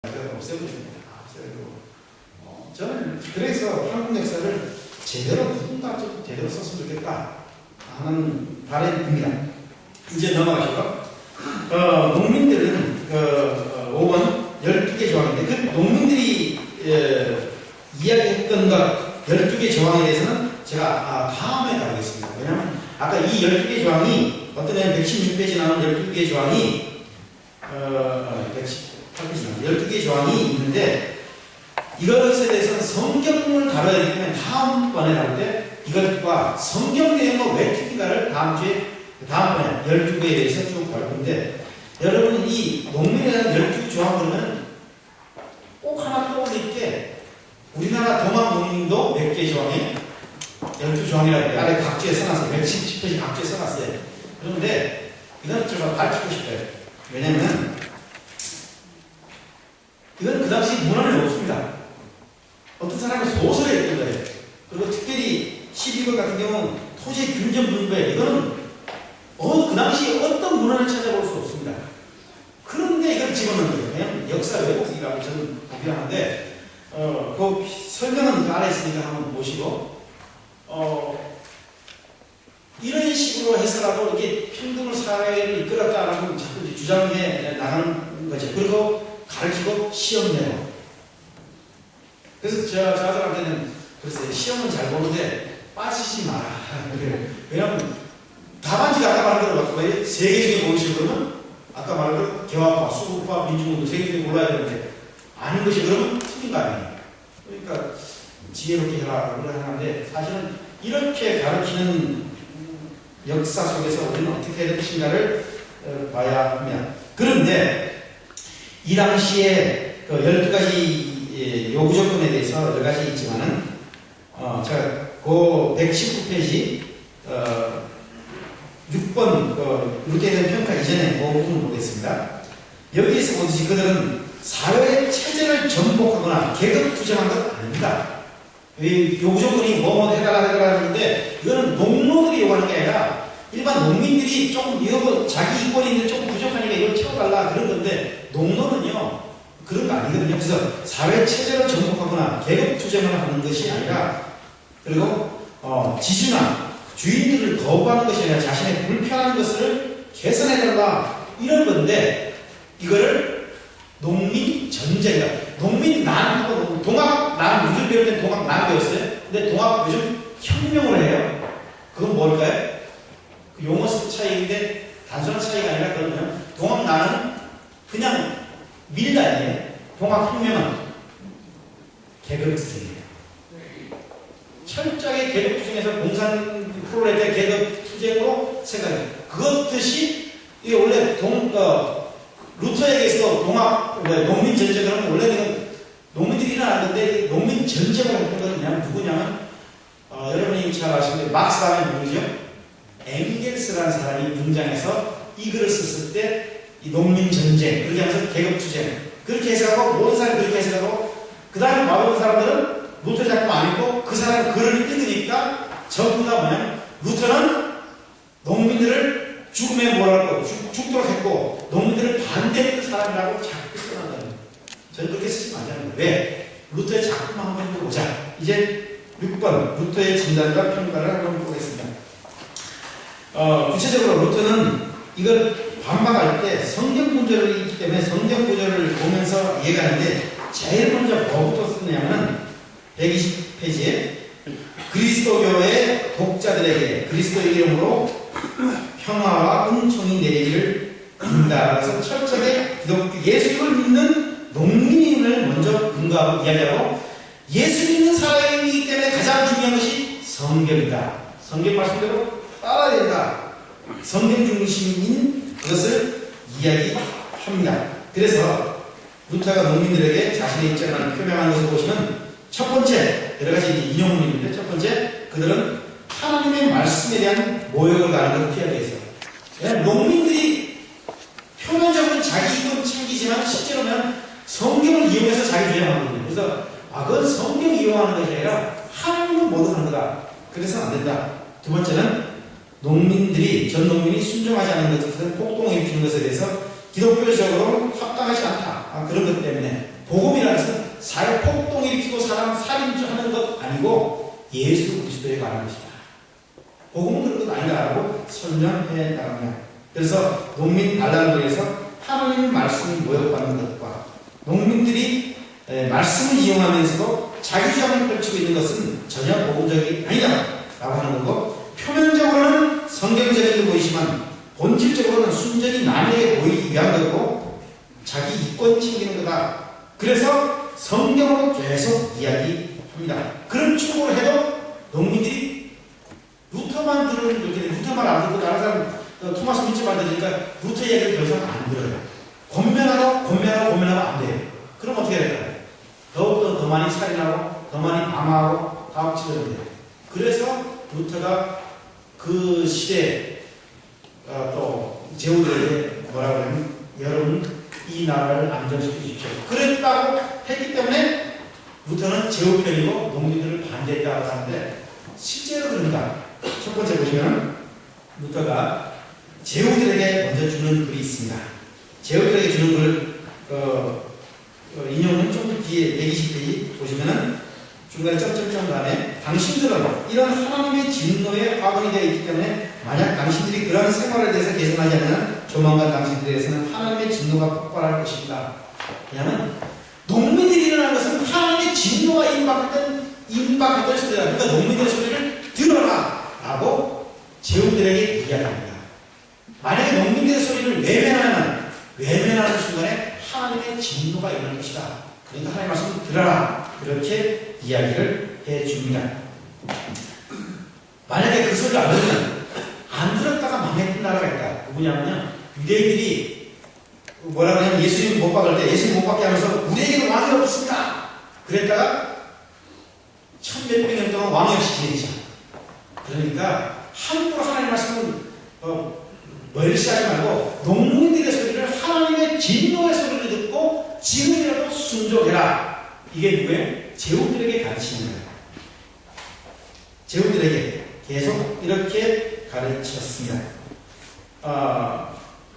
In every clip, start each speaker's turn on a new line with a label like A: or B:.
A: 없애버립니다. 저는 그래서 한국 역사를 제대로 누군가 좀 제대로 썼으면 좋겠다 하는 바람입니다. 이제 넘어가시고 농민들은 5번 12개 조항인데 그 농민들이 이야기했던 것 12개 조항에 대해서는 제가 다음에 다루겠습니다. 왜냐하면 아까 이 12개 조항이 어떠냐면 116페이지 나오는 12개 조항이 12개 조항이 있는데 이것에 대해서는 성경을 다뤄야 되기 때문에 다음번에 다룰 때 이것과 성경 내용과 왜 특이가를 다음번에 12개에 대해서 쭉 다룰 건데 여러분 이 농민에 대한 12개 조항 보면 꼭 하나 떠올릴 게 우리나라 동학농민도 몇 개 조항에 12조항이라고 해요. 아래 각주에 써놨어요. 117페이지 각주에 써놨어요. 그런데 이건 제가 밝히고 싶어요. 왜냐면 이건 그 당시 문헌에 없습니다. 어떤 사람이 소설에 있던 거예요. 그리고 특별히 12권 같은 경우는 토지 균전 분배 이거는 그 당시 어떤 문헌을 찾아볼 수 없습니다. 그런데 이걸 집어넣는 거예요. 그냥 역사 왜곡이라고 저는 보기를 하는데 그 설명은 그 안에 있으니까 한번 보시고 이런 식으로 해서라도 이렇게 평등을 사회를 이끌었다라고 자꾸 주장해 나가는 거죠. 그리고 가르치고 시험 내고. 그래서 제가 아들한테는 그랬어요. 시험은 잘 보는데 빠지지 마라. 왜냐하면 답안지가 아까 말한 대로 왜 세계적인 공식 그러면 아까 말한 대로 개화파, 수국파, 민주공동 세계적인 골라야 되는데 아닌 것이 그러면 틀린 거 아니에요. 그러니까 지혜롭게 해라라고 하는데 사실은 이렇게 가르치는 역사 속에서 우리는 어떻게 해야 될 것인가를 봐야 합니다. 그런데 이 당시에 그 12가지 요구 조건에 대해서 여러 가지 있지만은 제가 그 119페이지 6번 루터에 대한 평가 이전에 그 부분을 보겠습니다. 여기에서 보듯이 그들은 사회의 체제를 전복하거나 계급 투쟁한 것 아닙니다. 요구 조건이 뭐뭐 해달라 하는데 이거는 농노들이 요구하는 게 아니라 일반 농민들이 조금 이거 자기 이권이 있는데 조금 부족하니까 이걸 채워달라 그런 건데 농노는요 그런 거 아니거든요. 그래서 사회 체제를 전복하거나 계급 투쟁을 하는 것이 아니라 그리고 지주나 주인들을 거부하는 것이 아니라 자신의 불편한 것을 개선해달라 이런 건데 이거를 농민 전쟁이다. 농민 난하고 동학 난 우리를 배울 때는 동학 난 배웠어요. 근데 동학 요즘 혁명을 해요. 그건 뭘까요? 그 용어 차이인데 단순한 차이가 아니라 그러면 동학 난은 그냥 밀단이에요. 동학 혁명은 계급 투쟁이에요. 철저하게 계급 투쟁에서 공산 프로레타리아 계급 투쟁으로 생각해요. 그것듯이 이게 원래 루터에게서 농민 전쟁 그러면 원래는 농민들이 일어났는데 농민 전쟁을 했던 건 누구냐면 여러분이 잘 아시는데 막스 다음에 누구죠? 엥겔스라는 사람이 등장해서 이 글을 썼을 때 이 농민 전쟁 그렇게 하면서 계급 투쟁 그렇게 해석하고 모든 사람이 그렇게 해석하고 그 다음에 마법의 사람들은 루터 작품 안 읽고 그 사람 글을 읽으니까 전부 다 뭐냐 루터는 농민들을 죽음에 몰아넣고 죽도록 했고 농민들을 반대했던 사람이라고 자꾸 써난다는 저는 그렇게 쓰시면 안 되는 거예요. 왜? 루터의 작품만 한번 보자. 이제 6번 루터의 진단과 평가를 한번 보겠습니다. 구체적으로 루터는 이걸 반박할 때 성경 구절이 있기 때문에 성경 구절을 보면서 이해가 하는데 제일 먼저 뭐부터 쓰느냐면 120페이지에 그리스도교의 독자들에게 그리스도의 이름으로 평화와 은총이 내리기를 빈다. 그래서 철저하게 예수를 믿는 농민을 먼저 근거하고 이야기하고 예수 믿는 사람이기 때문에 가장 중요한 것이 성경이다. 성경 말씀대로 따라야 된다. 성경 중심인 그것을 이야기합니다. 그래서 루터가 농민들에게 자신의 입장을 표명하는 것을 보시면 첫 번째 여러 가지 인용문인데 첫 번째 그들은 하나님의 말씀에 대한 모욕을 가하는 것을 피하기 위해서 왜냐하면 농민들이 표면적으로 자기 이익은 챙기지만 실제로는 성경을 이용해서 자기 주장하거든요. 그래서 그건 성경 이용하는 것이 아니라 하나님은 모두 하는 거다. 그래서 안 된다. 두 번째는 전 농민이 순종하지 않는 것은 폭동에 일으키는 것에 대해서 기독교적으로 합당하지 않다. 그런 것 때문에 사람 살인하는 것 아니고 예수 그리스도에 관한 것이다. 복음은 그런 것 아니다라고 설명해 나갑니다. 그래서 농민 반란도에서 하나님 말씀이 모욕받는 것과 농민들이 말씀을 이용하면서도 자기 주장을 펼치고 있는 것은 전혀 복음적이 아니다라고 하는 거고, 표면적으로는 성경적인 게 보이지만 본질적으로는 순전히 남에게 보이기 위한 거고 자기 이권 챙기는 거다. 그래서 성경으로 계속 이야기합니다. 그런 축으로 해도 농민들이 루터만 들으면 이렇게 루터만 안 듣고 다른 사람 토마스 믿지 말들으니까 루터 얘기를 더 이상 안 들어요. 권면하고 안 돼요. 그럼 어떻게 될까요? 더욱더 더 많이 살인하고 더 많이 방어하고 가업치게 돼요. 그래서 루터가 그 시대에 또 제후들에게 뭐라고 하냐면 여러분 이 나라를 안정시켜 주십시오. 그랬다고 했기 때문에 루터는 제후 편이고 농민들을 반대했다고 하는데 실제로 그런가? 첫 번째 보시면 루터가 제후들에게 먼저 주는 글이 있습니다. 제후들에게 주는 글 인용은 좀 뒤에 120페이지 보시면은 중간에 점점점 다음에 당신들은 이런 하나님의 진노에 화분이 되어 있기 때문에 만약 당신들이 그런 생활에 대해서 개선하지 않으면 조만간 당신들에 대해서는 하나님의 진노가 폭발할 것입니다. 왜냐하면 농민들이 일어난 것은 하나님의 진노가 임박했던 소리다. 그러니까 농민들의 소리를 들어라 라고 제후들에게 이야기합니다. 만약에 농민들의 소리를 외면하는 순간에 하나님의 진노가 일어날 것이다. 그러니까 하나님의 말씀을 들어라. 그렇게 이야기를 해줍니다. 만약에 그 소리를 안 들었다가 망했던 나라가 있다. 누구냐면요, 유대인들이 뭐라고 하냐면 예수님 못 박을 때 예수님 못 박게 하면서 우리에게는 왕이 없습니다. 그랬다가 1000몇백 년 동안 왕이 없이 지내죠. 그러니까 함부로 하나님의 말씀을 멸시하지 말고 농민들의 소리를 하나님의 진노의 소리를 듣고 지금이라도 순종해라. 이게 누구예요? 제후들에게 가르치는 거예요. 제후들에게 계속 이렇게 가르쳤습니다.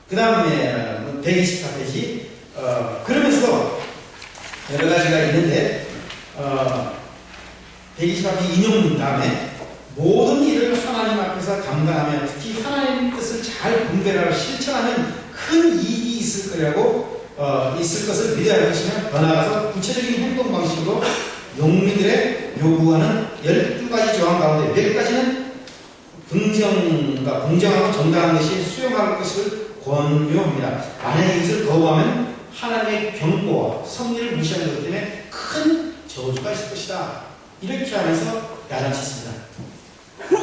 A: 그 다음에 124페이지 그러면서도 여러 가지가 있는데 124페이지 인용 다음에 모든 일을 하나님 앞에서 감당하며 특히 하나님의 뜻을 잘 분별하고 실천하는 큰 이익이 있을 것을 믿어야 할 것이며, 더 나아가서 구체적인 행동 방식으로 농민들의 요구하는 12가지 조항 가운데 몇 가지는 공정하고 정당한 것이 수용할 것을 권유합니다. 만약에 이것을 거부하면 하나님의 경고와 섭리를 무시하는 것 때문에 큰 저주가 있을 것이다. 이렇게 하면서 야단쳤습니다.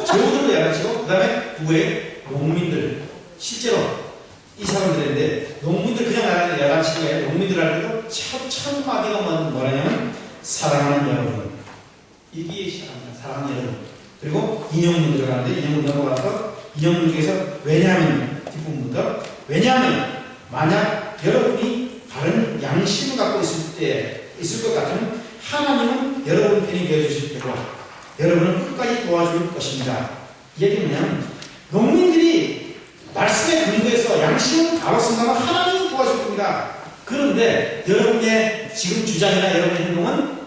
A: 제후들도 야단치고 그 다음에 누구예요? 농민들. 실제로 이 사람들인데 농민들 그냥 야단치는 거예요. 농민들 할 때도 첫 마디가 뭐냐면 사랑하는 여러분. 이게 시작합니다. 사랑하는 여러분. 그리고 인용문 들어가는데 인용문 넘어가서 인용문 중에서 왜냐하면 뒷부분부터 왜냐하면 만약 여러분이 바른 양심을 갖고 있을 것 같으면 하나님은 여러분 편이 되어주실 테고 여러분은 끝까지 도와줄 것입니다. 이 얘기는 뭐냐면 농민들이 말씀에 근거해서 양심은 다뤘습니다만 하나님은 도와줄 겁니다. 그런데 여러분의 지금 주장이나 여러분의 행동은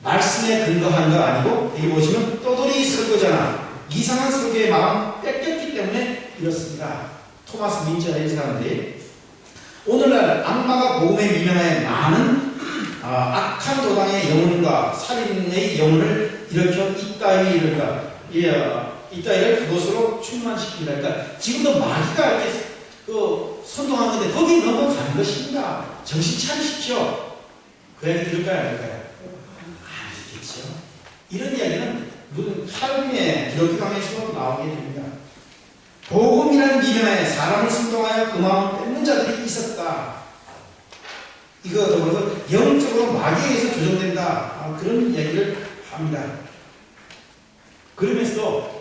A: 말씀에 근거한 거 아니고 여기 보시면 떠돌이 설교잖아. 이상한 설교의 마음 뺏겼기 때문에 이렇습니다. 토마스 민처의 사람들이 오늘날 악마가 복음에 미명하여 많은 악한 도당의 영혼과 살인의 영혼을 일으켜 이따위를 그것으로 충만시킵니다. 그러니까 지금도 마귀가 이렇게 선동한 건데 거기 넘어가는 것입니다. 정신 차리십시오. 그 얘기 들을까요? 안 들을까요? 안 듣겠죠. 이런 이야기는 하나님의 기독교 강의에서도 나오게 됩니다. 복음이라는 미명하에 사람을 선동하여 그 마음을 뺏는 자들이 있었다. 이거 더불어서 영적으로 마귀에 의해서 조정된다. 그런 얘기를 합니다. 그러면서도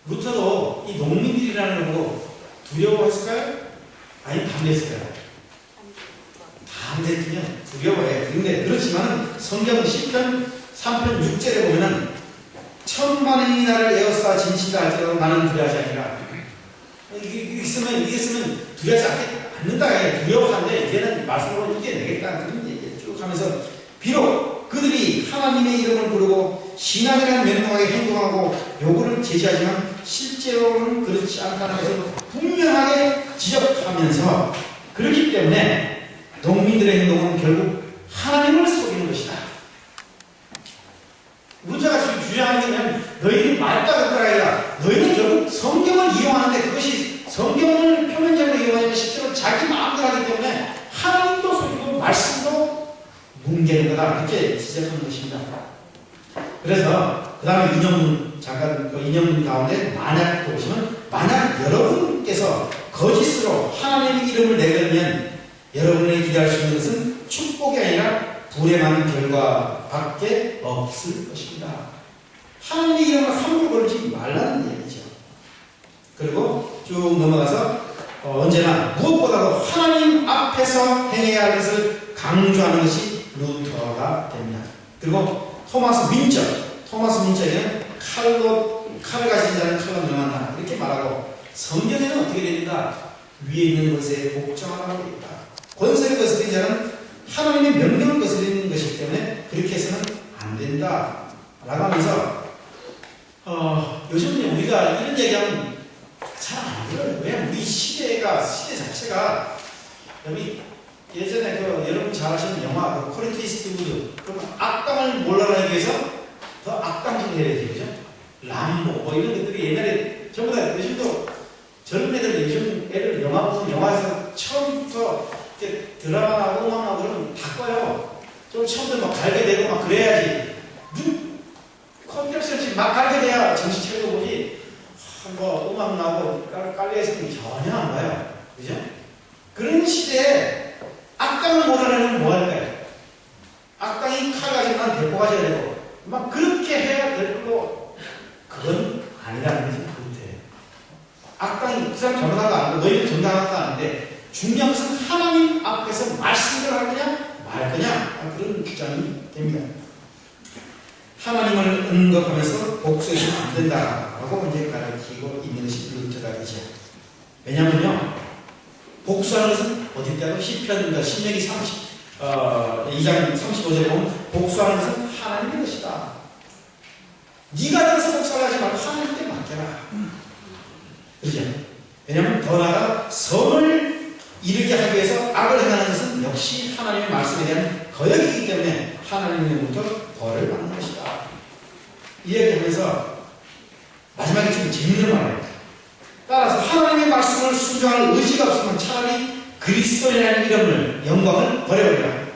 A: 루터도 이 농민들이라는 거 두려워했을까요? 아니 반대했을까요? 반대했으면 두려워해. 근데 그렇지만 성경 10편 3편 6절에 보면은 천만인이 나를 에워싸 진치다 할지라도 나는 두려워하지 아니라. 이게 있으면 두려워하지 않는다. 두려워하는데 이제는 말씀으로 이겨내겠다. 그런 얘기 쭉 하면서 비록 그들이 하나님 하나님의 이름을 부르고 신앙이라는 명령하게 행동하고 요구를 제시하지만 실제로는 그렇지 않다는 것을 분명하게 지적하면서 그렇기 때문에 농민들의 행동은 결국 하나님을 속이는 것이다. 문제가 지금 주장하는 게 뭐냐면 너희들이 말다가 그러라 아니라 너희는 결국 성경을 이용하는데 그것이 성경을 표면적으로 이용하지만 실제로 자기 마음대로 하기 때문에 하나님도 속이고 말씀도 뭉개는 거다. 이렇게 지적하는 것입니다. 그래서 그 다음에 인용문 잠깐 그 인용문 가운데 만약 보시면 만약 여러분께서 거짓으로 하나님의 이름을 내걸면 여러분이 기대할 수 있는 것은 축복이 아니라 불행한 결과밖에 없을 것입니다. 하나님의 이름을 함부로 걸지 말라는 얘기죠. 그리고 쭉 넘어가서 언제나 무엇보다도 하나님 앞에서 행해야 할 것을 강조하는 것이 루터가 됩니다. 그리고 토마스 민처에게는 칼을 가진 자는 칼로 명한다 이렇게 말하고 성경에는 어떻게 됩니까? 위에 있는 것에 복종하라고 됩니다. 권세를 거스린 자는 하나님의 명령을 거스리는 것이기 때문에 그렇게 해서는 안 된다 라고 하면서 요즘은 우리가 이런 얘기하면 잘 안 들어요. 왜? 우리 시대 자체가 여기 예전에 여러분 잘 아시는 영화 코린트 이스트우드 그러면 악당을 몰라내기 위해서 더 악당짓을 해야 되죠. 람보 뭐 이런 것들이 옛날에 전부 다 요즘도 젊은 애들 요즘 애들 영화 보면 영화에서 처음부터 이렇게 드라마나 음악나 그러면 바꿔요. 좀 처음부터 막 갈게 되고 막 그래야지. 컨셉을 막 갈게 돼야 정신 차리고 보지. 뭐 음악 나고 깔려있으면 전혀 안 봐요. 그죠? 그런 시대에 악당을 몰아내는 뭐 할까요? 악당이 칼 가지고 난 대포 가져야 되고 막 그렇게 해야 될 걸로 그건 아니라는 거지. 그렇대. 악당이 그 사람 정당한 거 아니고 너희들 정당한 거 아닌데 중요한 것은 하나님 앞에서 말씀대로 할 거냐 말 거냐 그런 주장이 됩니다. 하나님을 언급하면서 복수해서는 안 된다라고 이제 가르치고 있는 것이 루터가 되죠. 왜냐하면요, 복수하는 것은 어디 때도 시편 신명기 2장 35절에 보면 복수하는 것은 하나님의 것이다. 네가 들어서 복수를 하지 말고 하나님께 맡겨라. 그렇죠? 왜냐하면 더 나아가 성을 이루게 하기 위해서 악을 행하는 것은 역시 하나님의 말씀에 대한 거역이기 때문에 하나님으로부터 벌을 받는 것이다. 이야기하면서 마지막에 좀 재밌는 말이에요. 따라서 하나님의 말씀을 순종할 의지가 없으면 차라리 그리스도인이라는 이름을 영광을 버려버리라.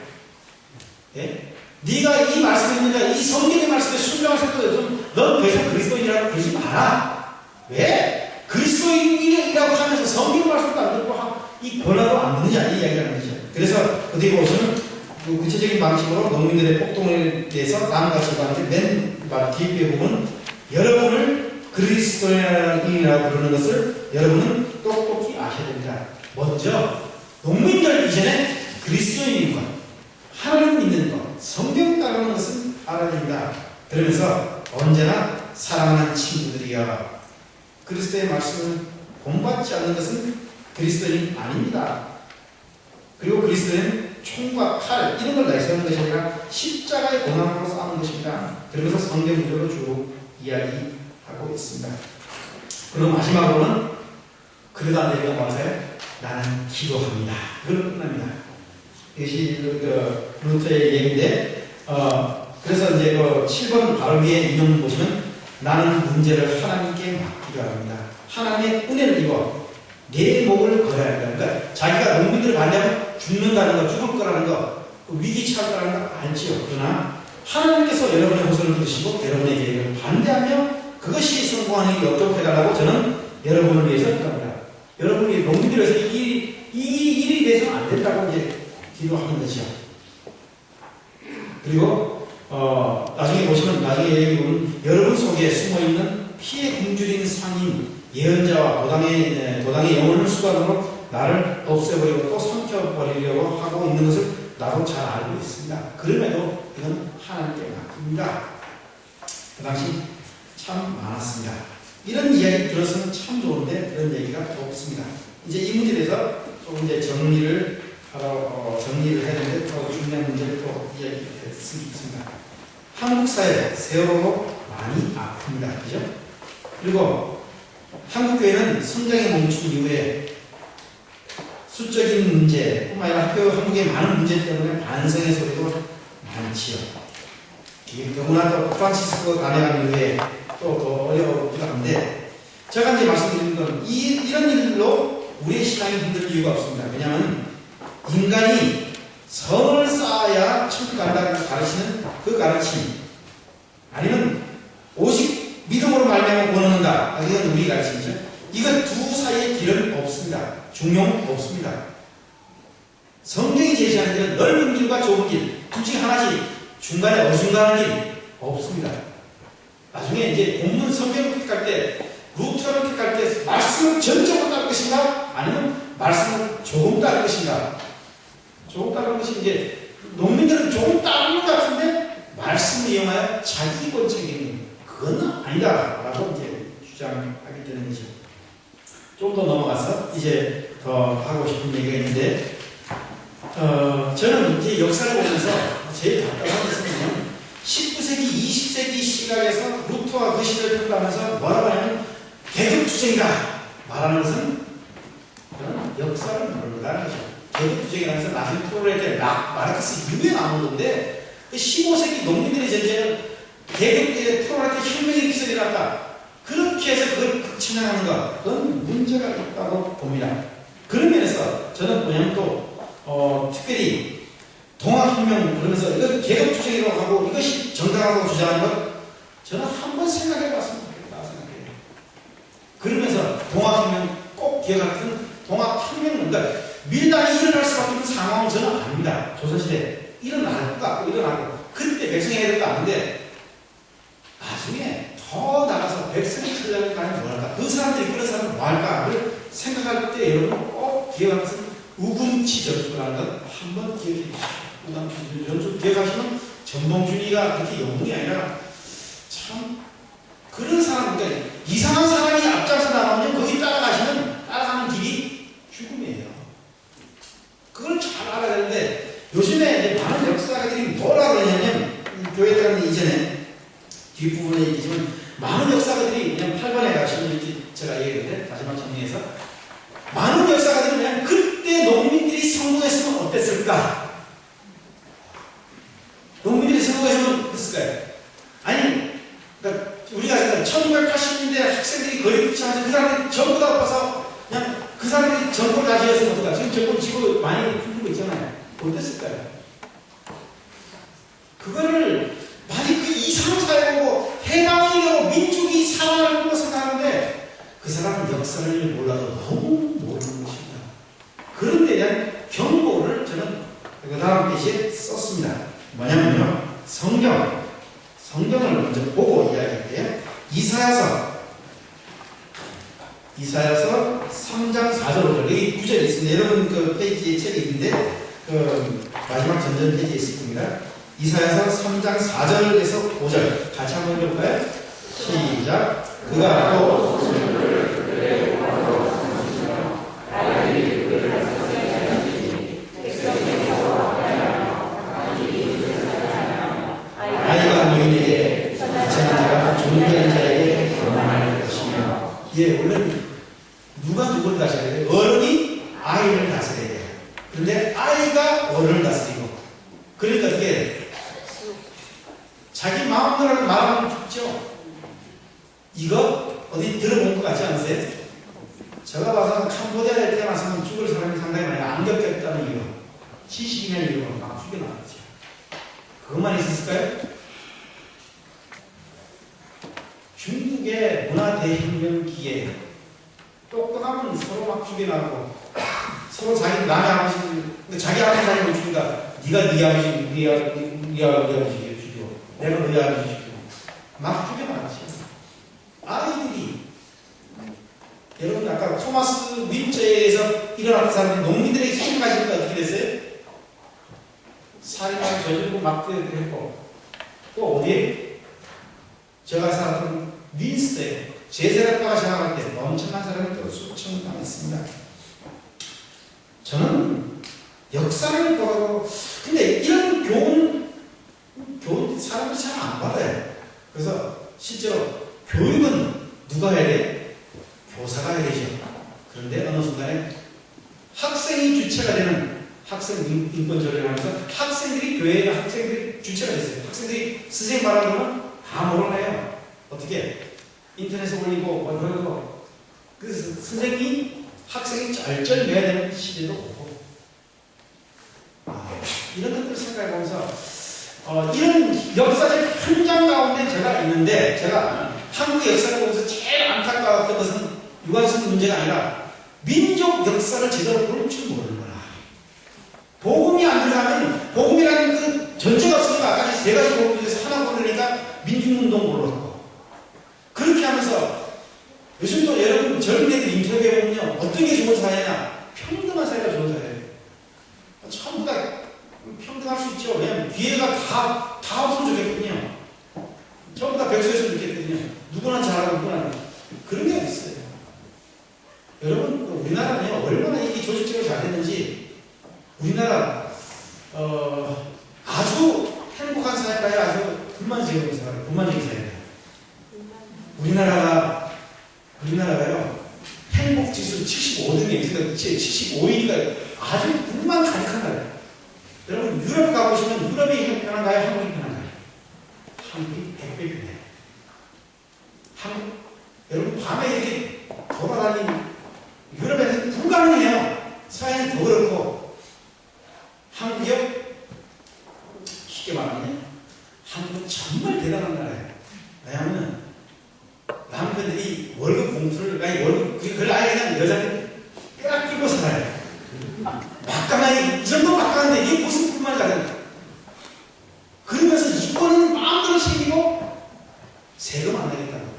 A: 예? 네가 이 말씀이 있는가 이 성경의 말씀에 순종할 생각도 없으면 넌 더 이상 그리스도인이라고 그러지 마라. 왜? 그리스도인이라고 하면서 성경 말씀도 안 듣고 이 권한도 안 듣느냐 이 이야기를 하는 거죠. 그래서 어디 보시면 구체적인 방식으로 농민들의 폭동에 대해서 다음과 같이 봤는데 맨 뒤에 보면 여러분을 그리스도인이라고 부르는 것을 여러분은 똑똑히 아셔야 됩니다. 먼저 농민들 이전에 그리스도인인 것, 하나님 믿는 것, 성경 따르는 것은 알아야 됩니다. 그러면서 언제나 사랑하는 친구들이여 그리스도의 말씀을 본받지 않는 것은 그리스도인이 아닙니다. 그리고 그리스도는 총과 칼 이런 걸 내세우는 것이 아니라 십자가의 고난으로 싸우는 것입니다. 그러면서 성경 구절로 쭉 이야기하고 있습니다. 그리고 마지막으로는 그러다 내가 와서요 나는 기도합니다. 그걸로 끝납니다. 이것이 루터의 얘기인데 그래서 이제 7번 바로 위에 인용 보시면 나는 문제를 하나님께 맡기려 합니다. 하나님의 은혜를 입어 내 목을 걸어야 한다. 그러니까 자기가 농민들을 반대하면 죽는다는 거, 죽을 거라는 거, 위기 처할 거라는 거 알지요. 그러나 하나님께서 여러분의 호소를 들으시고 여러분의 계획을 반대하며 그것이 성공하는 일이 없도록 해달라고 저는 여러분을 위해서 기도합니다. 여러분이 농민들을 위해서 이 일이 돼서는 안 된다고 이제 기도하는 거죠. 그리고 나중에 보시면 나중에 얘기 보면 여러분 속에 숨어있는 피해 굶주린 상인 예언자와 도당의 영혼을 수단으로 나를 없애버리고 또 삼켜버리려고 하고 있는 것을 나도 잘 알고 있습니다. 그럼에도 이건 하나님께 맡깁니다. 그 당시 참 많았습니다. 이런 이야기 들었으면 참 좋은데 그런 얘기가 없습니다. 이제 이 문제에 대해서 조금 이제 정리를 해야 되는데 또 중요한 문제를 또 이야기할 수 있습니다. 한국 사회 세월호로 많이 아픕니다. 그죠? 그리고 한국 교회는 성장이 멈춘 이후에 수적인 문제뿐만 아니라 한국의 많은 문제 때문에 반성의 소리도 많지요. 더구나 또 프란치스코 단회간 이후에 또 더 어려우기도 한데, 제가 이제 말씀드리는 건 이런 일로 우리의 신앙이 힘들 이유가 없습니다. 왜냐하면 인간이 성을 쌓아야 천국 간다고 가르치는 그 가르침, 아니면 오직 믿음으로 말미암아 구원 얻는다, 이건 우리 가르침이죠. 이건 두 사이의 길은 없습니다. 중용 없습니다. 성경이 제시하는 길은 넓은 길과 좁은 길, 둘 중에 하나지 중간에 어중간한 길이 없습니다. 나중에 이제 본문 성경을 택할 때, 루터를 택할 때 말씀을 전적으로 따를 것인가, 아니면 말씀을 조금 따를 것인가. 조금 따르는 것이 이제 농민들은 조금 따르는 것 같은데 말씀을 이용하여 자기 본청이 그건 아니다라고 이제 주장하게 되는 거죠. 좀 더 넘어가서 이제 더 하고 싶은 얘기가 있는데, 저는 이제 역사를 보면서 제일 답답한 것은 19세기, 20세기 시각에서 루터와 그 시대를 평가하면서 뭐라고 하냐면 계급투쟁이다 말하는 것은 저는 역사를 모른다는 거죠. 계급투쟁이라면서 나중에 토론할 때 마르크스 이후에 나온 건데, 15세기 농민들의 전쟁은 계급에 토론할 때 혁명의 기술이 났다, 그렇게 해서 그걸 극찬하는 것, 그건 문제가 있다고 봅니다. 그런 면에서 저는 뭐냐면 또 특별히 동학혁명 그러면서 이거 계급투쟁이라고 하고 이것이 정당하다고 주장하는 것, 저는 한번 생각해 봤으면 좋겠다 생각해요. 그러면서 동학혁명 꼭 기억할 것은 동학혁명, 그러니까 밀당이 일어날 수밖에 없는 상황은 저는 아닙니다. 조선시대 일어날 것 같고 일어나고 그때 백성이 해야 될 거 아닌데, 나중에 더 나가서 백성이 처리하는 거 아니면 뭐할까, 그 사람들이 그런 사람은 뭐할까를 생각할 때 여러분 꼭 기억할 것은 우금치 전투라는 것 한번 기억해 주십시오. 우금치 전투 기억하시면 전봉준이가 그렇게 영웅이 아니라 참 그런 사람, 그러니까 이상한 사람이 앞장서 나가면 거기 따라가는 길이 죽음이에요. 그걸 잘 알아야 되는데, 요즘에 이제 많은 역사가들이 뭐라 그러냐면, 교회 들어가는 이전에 뒷부분에 얘기지만 많은 역사가들이 그냥 8번에 가시면 이렇게 제가 얘기했는데, 다시 한번 정리해서 많은 역사가들이 그냥 그때 농민들이 성공했으면 어땠을까? 농민들이 성공했으면 어땠을까요? 아니, 그러니까 우리가 1980년대 학생들이 거리 붙이면서 그 사람들이 전부 다 엎어서 그냥 그 사람들이 정권 가지였으면 어떨까? 지금 정권 지고 많이 풀리고 있잖아요. 어땠을까요? 그거를 많이 그 이상 살고 해방이고 민족이 살아나는 걸 생각하는데, 그 사람은 역사를 몰라도 너무 모르는 것입니다. 그런 데 대한 경고를 저는 그 다음 페이지에 썼습니다. 뭐냐면요, 성경을 먼저 보고 이야기할게요. 이사야서 3장 4절 5절, 여기 9절이 있습니다. 여러분 그 페이지에 책이 있는데 그 마지막 전전 페이지에 있을 겁니다. 이사야서 3장 4절에서 5절 같이 한번 읽어볼까요? 시작. 그가 또 아이가 노인에게 자녀가 존귀한 자에게 결혼할 것이며, 예, 원래 누가 누구를 다스려야 돼요? 어른이 아이를 다스려야 돼요. 그런데 아이가 어른을 다스리고, 그러니까 어떻게 자기 마음대로 말하면 죽죠. 이거 어디 들어본 것 같지 않으세요? 제가 봐서 캄보디아에 태어나서는 죽을 사람이 상당히 많이 안 겪겠다는 이유, 70년 이후로 막 죽여나갔죠. 그것만 있었을까요? 중국의 문화대혁명기에 똑똑하면 서로 막 죽여나가고, 서로 자기 남의 아버지, 자기 아버지 살리고 죽인다. 네가 네 아버지, 네 아버지 죽여, 내가 너희 아버지 죽여, 막 죽여나갔지. 아이들이, 여러분 아까 토마스 윈저에서 일어났던 사람들이 농민들에게 힘을 가지니까 어떻게 됐어요? 살인하고 저지르고 막 했고, 또 어디에? 제가 살았던 윈스터에 제세력가가 장악할 때 엄청난 사람이 또 수천 명 있습니다. 저는 역사를 보고, 근데 이런 교훈 사람들이 잘 안 실제로 교육은 누가 해야 돼? 교사가 해야 되죠. 그런데 어느 순간에 학생이 주체가 되는 학생 인권 조례를 하면서 학생들이 교회의 학생들이 주체가 됐어요. 학생들이 선생님 말하면 다 몰라요. 어떻게? 인터넷에 올리고 뭐 그러고 그래서 선생님이 학생이 쩔쩔매야 되는 시대도 오고 이런 것들을 생각해보면서 이런 역사적 현장 가운데 제가 있는데 제가 한국의 역사를 보면서 제일 안타까웠던 것은 유관순 문제가 아니라 민족 역사를 제대로 볼 줄 모르는구나. 복음이 안 들어가면 복음이라는 그 전제가 없으니까 아까 세 가지 복음 중에서 하나 고르니까 민중운동 모르고 그렇게 하면서 요즘 또 여러분 젊은 애들 인터뷰해 보면요 어떤 게 좋은 사회냐 평등한 사회가 좋은 사회예요. 전부 다 평등할 수 있죠. 왜냐하면 기회가 다 없으면 좋겠거든요. 전부 다 백수였으면 좋겠거든요. 누구나 잘하고 누구나 그런 게 어딨어요. 여러분 우리나라는요 얼마나 이게 조직적으로 잘 됐는지 우리나라 아주 행복한 사회가요 아주 불만적인 사회예요. 우리나라가요 행복 지수 75등에 75위가 아주 불만 가득한 나라예요. 여러분 유럽 가보시면 유럽이 편한가요? 한국이 편한가요? 한국이 100배 편해요. 여러분 밤에 이렇게 돌아다니는 유럽에는 불가능해요. 사회는 더 그렇고 한국이요? 쉽게 말하면 한국은 정말 대단한 나라예요. 왜냐하면 남편들이 월급 봉투를 그걸 아예 그냥 여자는 뼈가 끼고 살아요. 막강하게 이 정도 막강한데 이게 무슨 뿐만이 가든 그러면서 이권은 마음대로 챙기고 세금 안 내겠다고.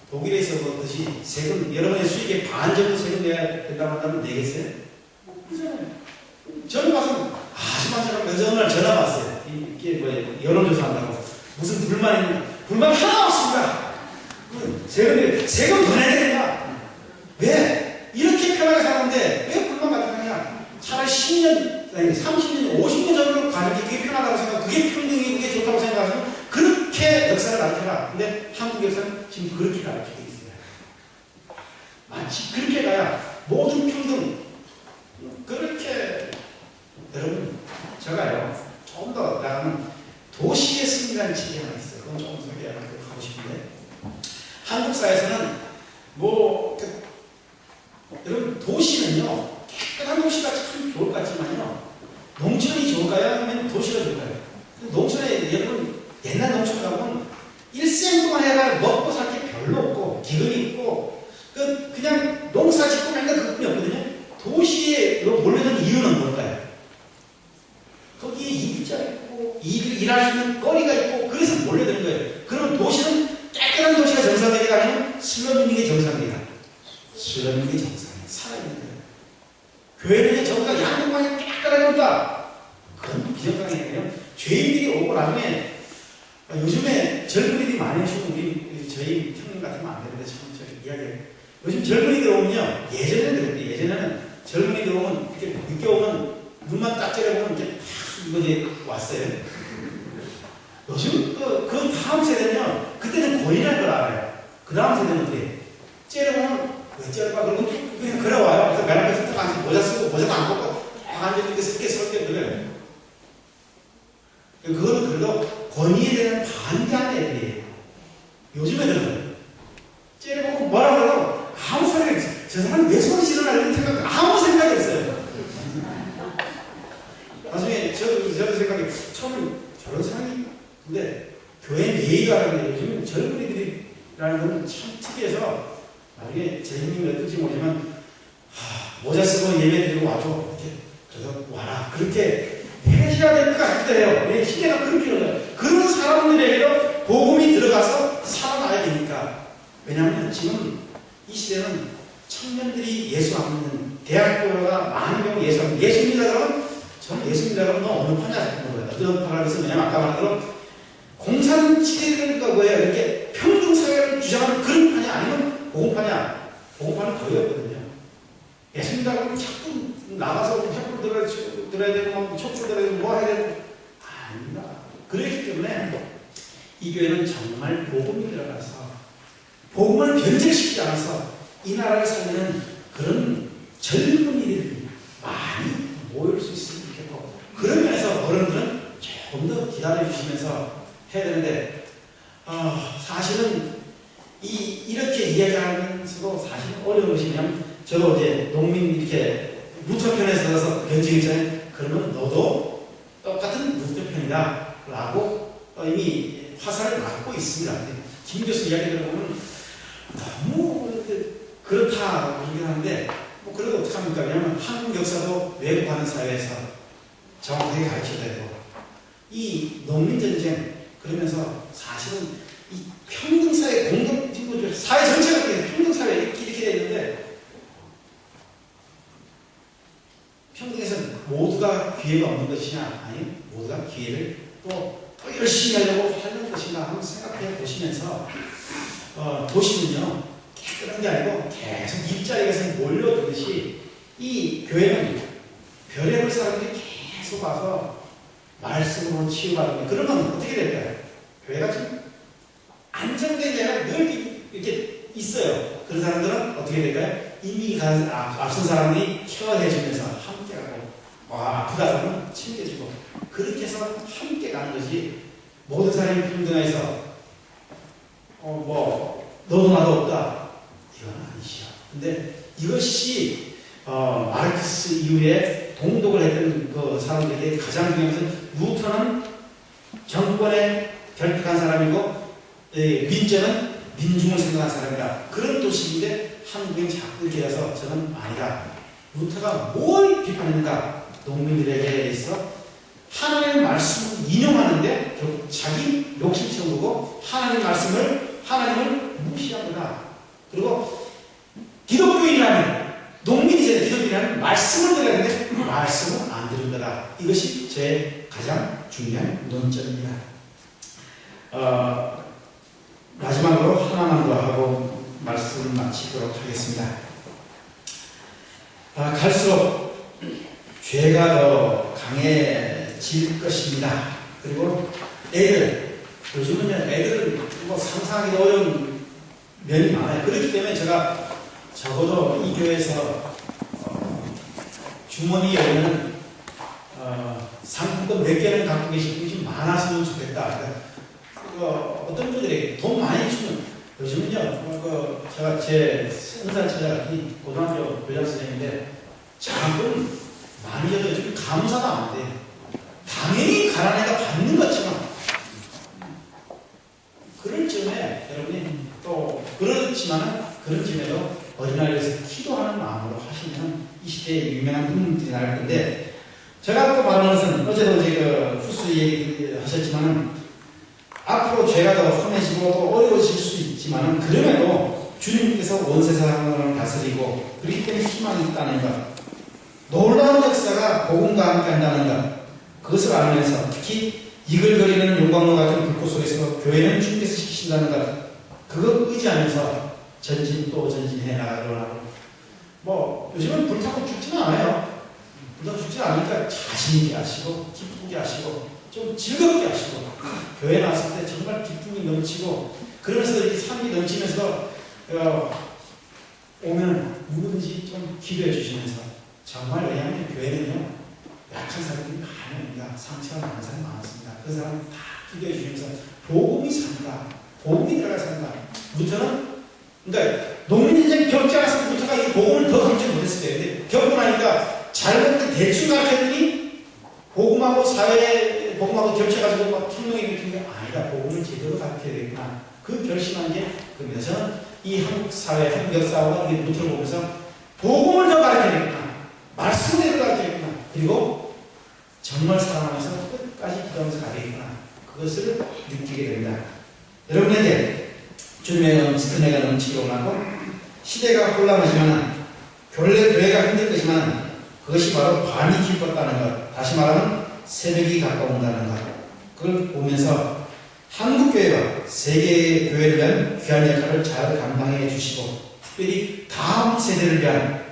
A: 독일에서 그렇듯이 세금 여러분의 수익의 반 정도 세금 내야 된다고 한다면 내겠어요? 그렇잖아요. 저는 가서 아주 만족하고 어느 날 전화 왔어요. 이게 뭐예요? 여론조사 한다고. 무슨 불만 하나 없습니다. 세금 더 내야 된다. 왜? 이렇게 편하게 살았는데 왜 불만 가득하냐? 차라리 10년, 아니 30년, 50년 전으로 가는 게 그게 편하다고 생각하고 그게 평등이고 그게 좋다고 생각하시면 그렇게 역사를 가르쳐라. 근데 한국 역사는 지금 그렇게 가르치고 있어요. 마치 그렇게 가야 모든 평등 그렇게 여러분 제가요 조금 더 나가면 도시의 승리라는 책이 하나 있어요. 그건 조금 소개하고 싶은데 한국 사회에서는 여러분 도시는요 깨끗한 도시가 참 좋을 것 같지만요 농촌이 좋을까요? 아니면 도시가 좋을까요? 농촌에 여러분 옛날 농촌 가보면 일생 동안 해가 먹고 살 게 별로 없고 기근이 있고 그냥 농사 짓고 맨날 그뿐이 없거든요. 도시에 몰려든 이유는 뭘까요? 거기에 이기자 있고 일할 수 있는 거리가 있고 그래서 몰려드는 거예요. 그러면 도시는 깨끗한 도시가 정상적이다 아니면 슬럼 있는 게 정상적이다. 슬럼 있는 게 정상이에요. 살아있는 거예요. 교회는 정말 양복만이 깨끗하게 온다. 그건 비정상이에요. 죄인들이 오고 나중에 요즘에 젊은이들이 많이 오시고 저희 형님 같으면 안 되는데 참 이야기해요. 요즘 젊은이들 오면요 예전에는 그랬는데 예전에는 젊은이들 오면 이렇게 늦게 오면 눈만 딱 째려보면 이렇게 탁 이제 왔어요. 요즘 그 다음 세대는요 그때는 권위라는 걸 알아요. 그 다음 세대는 어떻게 째려보면 왜 째려봐 그러고 그냥 걸어와요. 그래서 맨 앞에서 딱 앉아서 모자 쓰고 모자도 안 벗고 딱 앉아서 이렇게 설게 그래요. 그거는 그래도 권위에 대한 반대하는 애들이에요. 요즘 애들은 째려보고 뭐라 그래도 아무 소리가 없어요. 저 사람 왜 소리 지르나 생각 아무 생각이 없어요. 나중에 저도 생각이 처음엔 저런 사람이 근데 교회 예의가라는 게 요즘 젊은이들이라는 건 참 특이해서 나중에 제 형님이 어떨지 모르지만 모자 쓰고 예배 드리고 와줘 이렇게 그래서 와라 그렇게 해야 될 것 같아요. 왜 시대가 그렇게 흘러요. 그런 사람들에게도 복음이 들어가서 살아나야 되니까. 왜냐하면 지금 이 시대는 청년들이 예수 안 믿는 대학교가 많은 경우 예수 안 믿는 예수 믿는다 그러면 저는 예수 믿는다 그러면 너 어느 파냐 물어요. 어떤 파라고 해서 왜냐면 아까 말한 대로 공산치대가 뭐예요. 이렇게 평등사회를 주장하는 그런 파냐 아니면 복음파냐. 복음파는 거의 없거든요. 예수 믿는다 그러면 자꾸 나가서 횃불 들어야 되고 촛불 들어야 되고 뭐 해야 되고 아닙니다. 그렇기 때문에 이 교회는 정말 복음이 들어가서 복음을 변질시키지 않아서 이 나라를 살리는 그런 젊은이들이 많이 모일 수 있으면 좋겠고, 그런 면에서 어른들은 조금 더 기다려주시면서 해야 되는데, 사실은 이렇게 이야기하면서도 사실은 어려운 것이 뭐냐면, 저도 이제 농민 이렇게 루터편에 서서 변증했잖아요. 그러면 너도 똑같은 루터편이다 라고 이미 화살을 맞고 있습니다. 김 교수 이야기 들어보면 너무 그렇다 얘기를 하는데, 뭐 그래도 어떡합니까? 왜냐하면 한국 역사도 왜곡하는 사회에서 정확하게 가르쳐야 되고, 이 농민전쟁 그러면서 사실은 이 평등사회 공동진보주의 사회 전체가 평등사회 이렇게 되어 있는데, 평등에서 모두가 기회가 없는 것이냐, 아니 모두가 기회를 또 열심히 하려고 하는 것인가 한번 생각해 보시면서, 도시는요 그런 게 아니고 계속 일자리에서 몰려들듯이 이 교회는 별의별 사람들이 계속 와서 말씀으로 치유받는, 그러면 어떻게 될까요? 교회가 좀 안정된 게 아니라 늘 이렇게 있어요. 그런 사람들은 어떻게 될까요? 이미 앞선 사람들이 케어해주면서 함께하고, 아프다 그러면 챙겨주고, 그렇게 해서 함께 가는 것이, 모든 사람이 평등해서 너도 나도 없다, 이건 아니시야. 근데 이것이 마르크스 이후에 동독을 했던 그 사람들에게 가장 중요한 것은, 루터는 정권에 결핍한 사람이고 민저는 민중을 생각한 사람이다. 그런 도식인데 한국인 자꾸 이렇게 해서 저는 아니다. 루터가 뭘 비판했는가? 농민들에게 있어 하나님의 말씀을 인용하는데 결국 자기 욕심 채우고 하나님을 무시한 거다. 그리고 기독교인이라면, 농민이잖아요. 기독교인이라면 말씀을 들어야 되는데 말씀을 안 들은 거다. 이것이 제 가장 중요한 논점입니다. 마지막으로 하나만 더 하고 말씀을 마치도록 하겠습니다. 갈수록 죄가 더 강해질 것입니다. 그리고 요즘은 애들은 상상하기도 어려운 면이 많아요. 그렇기 때문에 제가 적어도 이 교회에서 주머니 열면 상품권 몇 개는 갖고 계신 분이 좀 많았으면 좋겠다. 어떤 분들이 돈 많이 주면, 요즘은요, 제가 제 은사 처자가 고등학교 교장 선생님인데, 자금 많이 줘도 요즘 감사가 안 돼요. 당연히 가난한 애가 받는 것처럼. 그럴 즈음에 여러분이 또 그렇지만은 그런 즈음에도 어린아이를 위해서 기도하는 마음으로 하시면 이 시대에 유명한 분들이 나올 건데, 제가 또 말하는 것은 어제도 이제 후스 얘기하셨지만은 앞으로 죄가 더 험해지고 또 어려워질 수 있지만은 그럼에도 주님께서 원세 사람을 다스리고 그렇기 때문에 희망이 있다는 것, 놀라운 역사가 복음과 함께 한다는 것, 그것을 알면서 특히 이글거리는 용광로 같은 불꽃 속에서 교회는 주님께서 시키신다는 것, 그것 의지하면서 전진 또 전진해 나가려고. 요즘은 불타고 죽지는 않아요. 불타고 죽지 않으니까 자신있게 하시고 기쁘게 하시고 좀 즐겁게 하시고, 교회 나왔을 때 정말 기쁨이 넘치고, 그러면서 이렇게 삶이 넘치면서 오면 누구든지 좀 기도해 주시면서, 정말 왜냐하면 교회는요 약한 사람들이 많습니다. 상처가 많은 사람이 많습니다. 그 사람 다 기도해 주시면서 복음이 산다, 복음이 들어가 산다. 루터는 그러니까 농민인생 겪지 않았으면 루터가 이 복음을 더 감지 못했을 거예요. 근데 겪고 나니까 잘못된 대충 가르쳤더니 복음하고 복음하고 겹쳐가지고 막 투명해지는 게 아니다. 복음을 제대로 가르쳐야 되겠구나. 그 결심한 게 그입니다. 저는 이 한국 사회, 한국 역사와 이 루터를 보면서 복음을 더 가르쳐야 되겠구나. 말씀대로 가르쳐야 되겠구나. 그리고 정말 사랑하면서 끝까지 기도하면서 가야겠구나. 그것을 느끼게 됩니다. 여러분에게 주님의 은혜가 넘치고 나고, 시대가 혼란하지만 교회가 힘들 것이지만 그것이 바로 밤이 깊었다는 것, 다시 말하면 새벽이 가까운다는 것, 그걸 보면서 한국교회가 세계의 교회를 위한 귀한 역할을 잘 감당해 주시고, 특별히 다음 세대를 위한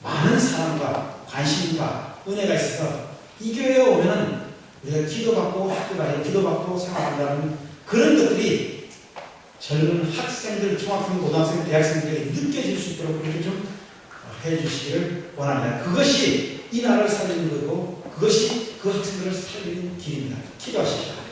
A: 많은 사랑과 관심과 은혜가 있어서 이 교회에 오면은 우리가 기도받고 학교 가야 기도받고 생활한다는 그런 것들이 젊은 학생들, 중학생, 고등학생, 대학생들에게 느껴질 수 있도록 그렇게 좀 해주시기를 원합니다. 그것이 이 나라를 살리는 거고 그것이 그 학생들을 살리는 길입니다. 기도하십시오.